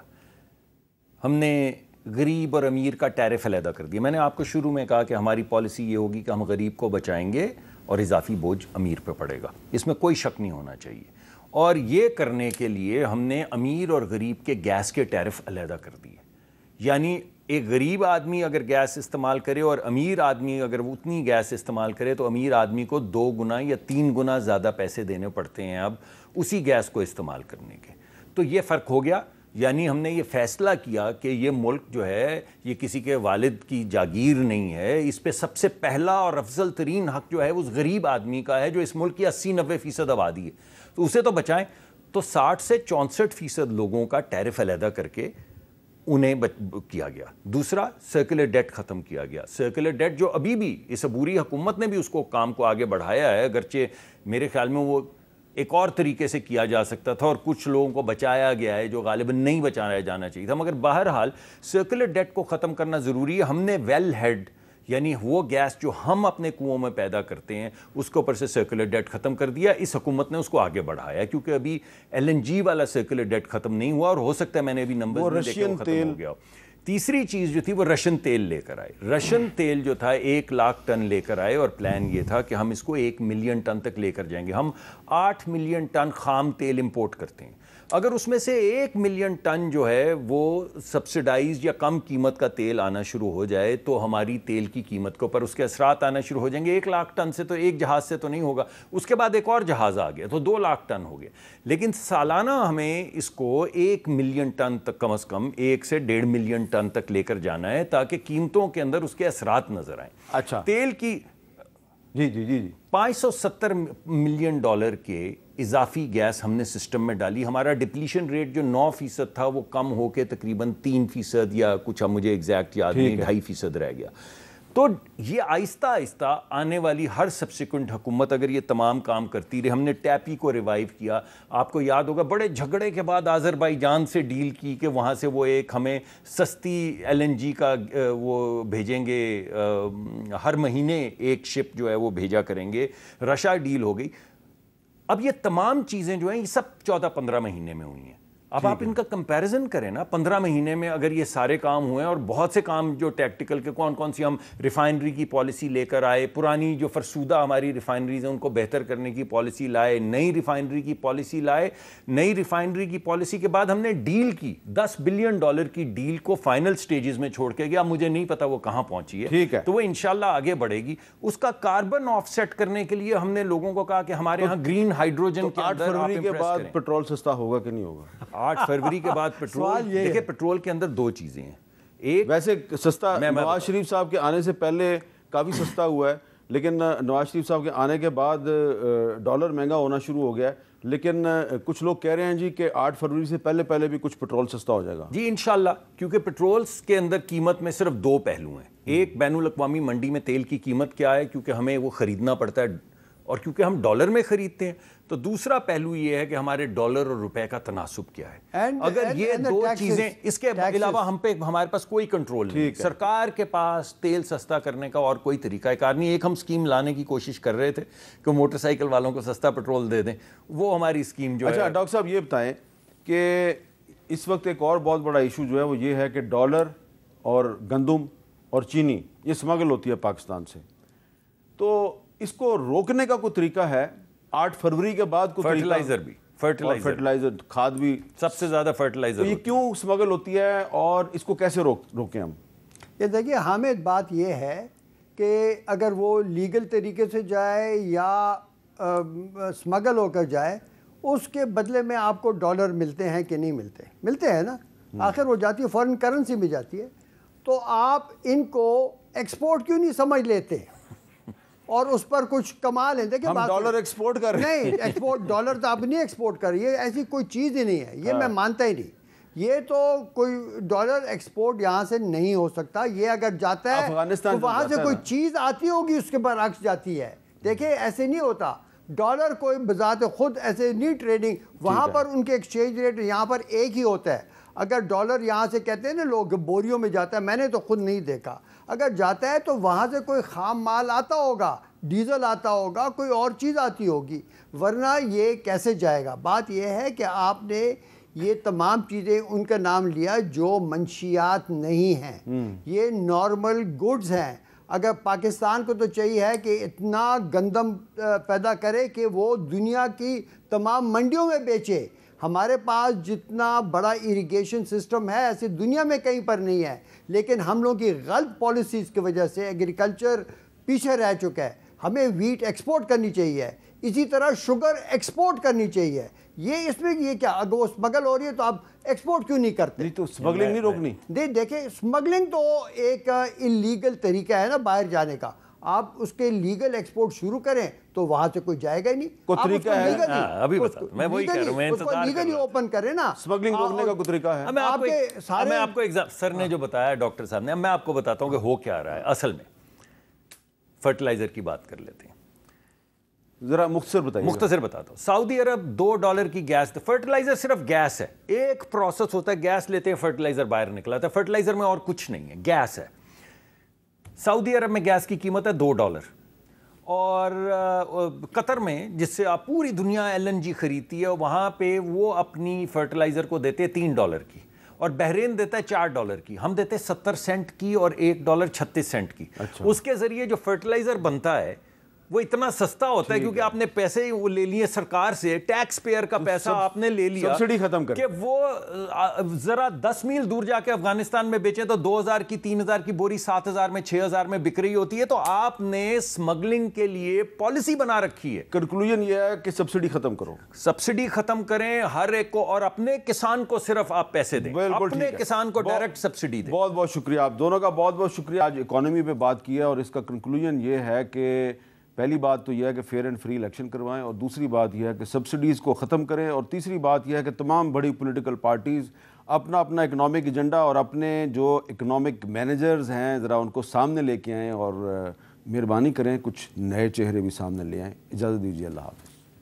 C: ہم نے غریب اور امیر کا ٹیرف علیحدہ کر دیا. میں نے آپ کو شروع میں کہا کہ ہماری پالیسی یہ ہوگی کہ ہم غریب کو بچائیں گے اور اضافی بوجھ امیر پہ پڑے گا, اس میں کوئی شک نہیں ہونا چاہیے. اور یہ کرنے کے لیے ہم نے امیر اور غریب کے گیس کے ٹیرف علیحدہ کر دیے. یعنی ایک غریب آدمی اگر گیس استعمال کرے اور امیر آدمی اگر وہ اتنی گیس استعمال کرے تو امیر آدمی کو 2 گنا یا 3 گنا زیادہ پیسے دینے پڑتے ہیں اب اسی گیس کو استعمال کرنے کے. تو یہ فرق ہو گیا. یعنی ہم نے یہ فیصلہ کیا کہ یہ ملک جو ہے یہ کسی کے والد کی جاگیر نہیں ہے, اس پہ سب سے پہلا اور افضل ترین حق جو ہے اس غریب آدمی کا ہے جو اس ملک کی 80-90% آبادی ہے, تو اسے تو بچائیں. تو 60 سے 64% لوگوں کا ٹیرف علیحدہ کر کے انہیں کیا گیا. دوسرا, سرکولر ڈیٹ ختم کیا گیا. سرکولر ڈیٹ جو ابھی بھی اس عبوری حکومت نے بھی اس کو کام کو آگے بڑھایا ہے, اگرچہ میرے خیال میں وہ ایک اور طریقے سے کیا جا سکتا تھا اور کچھ لوگوں کو بچایا گیا ہے جو غالباً نہیں بچایا جانا چاہیے تھا, مگر بہرحال سرکولر ڈیٹ کو ختم کرنا ضروری ہے. ہم نے ویل ہیڈ یعنی وہ گیس جو ہم اپنے کنووں میں پیدا کرتے ہیں اس کے اوپر سے سرکولر ڈیٹ ختم کر دیا. اس حکومت نے اس کو آگے بڑھایا کیونکہ ابھی LNG والا سرکولر ڈیٹ ختم نہیں ہوا, اور ہو سکتا ہے میں نے ابھی نمبر ختم ہو گیا. تیسری چیز جو تھی وہ رشن تیل لے کر آئے. رشن تیل جو تھا 1 لاکھ ٹن لے کر آئے, اور پلان یہ تھا کہ ہم اس کو 1 ملین ٹن تک لے کر جائیں گے. ہم 8 ملین ٹن خام تیل امپورٹ کرتے ہیں. اگر اس میں سے 1 ملین ٹن جو ہے وہ سبسڈائز یا کم قیمت کا تیل آنا شروع ہو جائے تو ہماری تیل کی قیمت کے اوپر اس کے اثرات آنا شروع ہو جائیں گے. 1 لاکھ ٹن سے تو ایک جہاز سے تو نہیں ہوگا, اس کے بعد ایک اور جہاز آ گیا تو 2 لاکھ ٹن ہو گیا. لیکن سالانہ ہمیں اس کو 1 ملین ٹن تک کم از کم 1 سے 1.5 ملین ٹن تک لے کر جانا ہے تاکہ قیمتوں کے اندر اس کے اثرات نظر آئیں.
B: اچھا,
C: تیل کی
B: جی
C: $570 ملین کے اضافی گیس ہم نے سسٹم میں ڈالی. ہمارا ڈپلیشن ریٹ جو 9% تھا وہ کم ہو کے تقریباً 3% یا کچھ, اب مجھے ایگزیکٹ یاد نہیں, 2.5% رہ گیا. تو یہ آہستہ آہستہ آنے والی ہر سبسیکوئنٹ حکومت اگر یہ تمام کام کرتی رہی. ہم نے ٹیپی کو ریوائیو کیا, آپ کو یاد ہوگا بڑے جھگڑے کے بعد آذربائیجان سے ڈیل کی کہ وہاں سے وہ ایک ہمیں سستی LNG کا وہ بھیجیں گے, ہر مہینے ایک شپ جو ہے وہ بھیجا کریں گے. رشا ڈیل ہو گئی. اب یہ تمام چیزیں جو ہیں یہ سب 14-15 مہینے میں ہوئی ہیں. اب آپ ان کا کمپیریزن کریں نا, 15 مہینے میں اگر یہ سارے کام ہوئے, اور بہت سے کام جو ٹیکٹیکل کے کون سی, ہم ریفائنری کی پالیسی لے کر آئے, پرانی جو فرسودہ ہماری ریفائنریز ہیں ان کو بہتر کرنے کی پالیسی لائے, نئی ریفائنری کی پالیسی لائے. نئی ریفائنری کی پالیسی کے بعد ہم نے ڈیل کی, $10 بلین کی ڈیل کو فائنل سٹیجز میں چھوڑ کے گیا. مجھے نہیں پتا وہ کہاں پہنچی ہے,
B: ٹھیک ہے,
C: تو وہ انشاءاللہ آگے بڑھے گی. اس کا کاربن آف سیٹ کرنے کے لیے ہم نے لوگوں کو کہا کہ ہمارے ہاں گرین ہائیڈروجن کے
B: 8 فروری کے بعد پیٹرول سستا ہوگا کہ نہیں ہوگا؟
C: 8 فروری کے بعد پیٹرول, دیکھیں پیٹرول کے اندر 2 چیزیں ہیں. ایک
B: ویسے سستا نواز شریف صاحب کے آنے سے پہلے کافی سستا ہوا ہے, لیکن نواز شریف صاحب کے آنے کے بعد ڈالر مہنگا ہونا شروع ہو گیا ہے. لیکن کچھ لوگ کہہ رہے ہیں جی کہ 8 فروری سے پہلے بھی کچھ پیٹرول سستا ہو جائے گا.
C: جی انشاءاللہ, کیونکہ پیٹرولز کے اندر قیمت میں صرف 2 پہلو ہیں. ایک بین الاقوامی منڈی میں تیل کی قیمت کیا ہے, کیونکہ ہمیں وہ خریدنا پڑتا ہے اور کیونکہ ہم ڈالر میں خریدتے ہیں. تو دوسرا پہلو یہ ہے کہ ہمارے ڈالر اور روپے کا تناسب کیا ہے. اگر یہ 2 چیزیں, اس کے علاوہ ہمارے پاس کوئی کنٹرول نہیں. سرکار کے پاس تیل سستا کرنے کا اور کوئی طریقہ کار نہیں. ایک ہم سکیم لانے کی کوشش کر رہے تھے کہ موٹر سائیکل والوں کو سستا پیٹرول دے دیں, وہ ہماری سکیم جو ہے.
B: اچھا ڈاکٹر صاحب یہ بتائیں کہ اس وقت ایک اور بہت بڑا ایشو جو ہے وہ یہ ہے کہ ڈالر اور گندم اور چینی یہ سمگل ہوتی ہے پاکستان سے, تو اس کو روکنے کا کوئی طریقہ ہے؟ 8 فروری کے بعد کوئی
C: فرٹیلائزر بھی,
B: فرٹیلائزر کھاد بھی
C: سب سے زیادہ فرٹیلائزر.
B: یہ کیوں اسمگل ہوتی ہے اور اس کو کیسے روکیں ہم؟
A: یہ دیکھیے حامد، بات یہ ہے کہ اگر وہ لیگل طریقے سے جائے یا اسمگل ہو کر جائے، اس کے بدلے میں آپ کو ڈالر ملتے ہیں کہ نہیں ملتے؟ ملتے ہیں نا. آخر وہ جاتی ہے فورن کرنسی میں جاتی ہے. تو آپ ان کو ایکسپورٹ کیوں نہیں سمجھ لیتے اور اس پر کچھ کما لیں؟ دیکھیں
B: ہم ڈالر ایکسپورٹ کر رہے ہیں.
A: نہیں، ایکسپورٹ ڈالر تو آپ نہیں ایکسپورٹ کر رہی ہے، ایسی کوئی چیز ہی نہیں ہے. یہ میں مانتا ہی نہیں. یہ تو کوئی ڈالر ایکسپورٹ یہاں سے نہیں ہو سکتا. یہ اگر جاتا ہے تو وہاں سے کوئی چیز آتی ہوگی اس کے برعکس جاتی ہے. دیکھیں ایسے نہیں ہوتا. ڈالر کوئی بذات خود ایسے نہیں ٹریڈنگ، وہاں پر ان کے ایکسچینج ریٹ یہاں پر ایک ہی ہوتا ہے. اگر ڈالر یہاں سے کہتے ہیں نا لوگ بوریوں میں جاتا ہے، میں نے تو خود نہیں دیکھا. اگر جاتا ہے تو وہاں سے کوئی خام مال آتا ہوگا، ڈیزل آتا ہوگا، کوئی اور چیز آتی ہوگی، ورنہ یہ کیسے جائے گا؟ بات یہ ہے کہ آپ نے یہ تمام چیزیں ان کا نام لیا جو منشیات نہیں ہیں، یہ نارمل گڈز ہیں. اگر پاکستان کو تو چاہیے ہے کہ اتنا گندم پیدا کرے کہ وہ دنیا کی تمام منڈیوں میں بیچے. ہمارے پاس جتنا بڑا اریگیشن سسٹم ہے ایسے دنیا میں کہیں پر نہیں ہے، لیکن ہم لوگوں کی غلط پالیسیز کی وجہ سے ایگریکلچر پیچھے رہ چکا ہے. ہمیں ویٹ ایکسپورٹ کرنی چاہیے، اسی طرح شوگر ایکسپورٹ کرنی چاہیے. یہ اس میں یہ کیا اگر وہ اسمگل ہو رہی ہے تو آپ ایکسپورٹ کیوں نہیں کرتے؟
B: تو اسمگلنگ نہیں روکنی؟
A: دیکھیں اسمگلنگ تو ایک انلیگل طریقہ ہے نا باہر جانے کا. آپ اس کے لیگل ایکسپورٹ شروع کریں تو وہاں سے کوئی جائے گا ہی نہیں.
B: کوئی طریقہ ہے؟
C: ابھی بتا، میں وہی کہہ رہا ہوں، میں انتظار کر رہا ہوں.
A: لیگلی اوپن کریں نا.
B: اسمگلنگ روکنے کا کوئی طریقہ ہے؟
C: میں آپ کو سر نے جو بتایا ڈاکٹر صاحب نے، میں آپ کو بتاتا ہوں کہ ہو کیا رہا ہے اصل میں. فرٹیلائزر کی بات کر لیتے ہیں،
B: ذرا مختصر بتائیے.
C: مختصر بتاتا ہوں. سعودی عرب $2 کی گیس، فرٹیلائزر صرف گیس ہے، ایک پروسیس ہوتا ہے، گیس لیتے ہیں، فرٹیلائزر باہر نکلاتا ہے. فرٹیلائزر میں اور کچھ نہیں ہے، گیس ہے. سعودی عرب میں گیس کی قیمت ہے $2 اور قطر میں جس سے آپ پوری دنیا LNG خریدتی ہے وہاں پہ وہ اپنی فرٹیلائزر کو دیتے ہیں $3 کی اور بحرین دیتا ہے $4 کی. ہم دیتے ہیں 70 سینٹ کی اور $1 36 سینٹ کی. اس کے ذریعے جو فرٹیلائزر بنتا ہے وہ اتنا سستا ہوتا ہے کیونکہ آپ نے پیسے وہ لے لیے سرکار سے، ٹیکس پیئر کا پیسہ آپ نے لے لیا،
B: سبسڈی ختم کر
C: کہ وہ ذرا 10 میل دور جا کے افغانستان میں بیچیں تو 2000 کی 3000 کی بوری 7000 میں 6000 میں بک رہی ہوتی ہے. تو آپ نے اسمگلنگ کے لیے پالیسی بنا رکھی ہے.
B: کنکلوژن یہ ہے کہ سبسڈی ختم کرو،
C: سبسڈی ختم کریں ہر ایک کو، اور اپنے کسان کو صرف آپ پیسے دیں، اپنے کسان کو ڈائریکٹ سبسڈی دیں.
B: بہت بہت شکریہ آپ دونوں کا، بہت بہت شکریہ. آج اکانومی پہ بات کی ہے اور اس کا کنکلوژن یہ ہے کہ پہلی بات تو یہ ہے کہ فیئر اینڈ فری الیکشن کروائیں، اور دوسری بات یہ ہے کہ سبسڈیز کو ختم کریں، اور تیسری بات یہ ہے کہ تمام بڑی پولیٹیکل پارٹیز اپنا اپنا اکنامک ایجنڈا اور اپنے جو اکنامک مینیجرز ہیں ذرا ان کو سامنے لے کے آئیں اور مہربانی کریں کچھ نئے چہرے بھی سامنے لے آئیں. اجازت دیجیے، اللہ حافظ.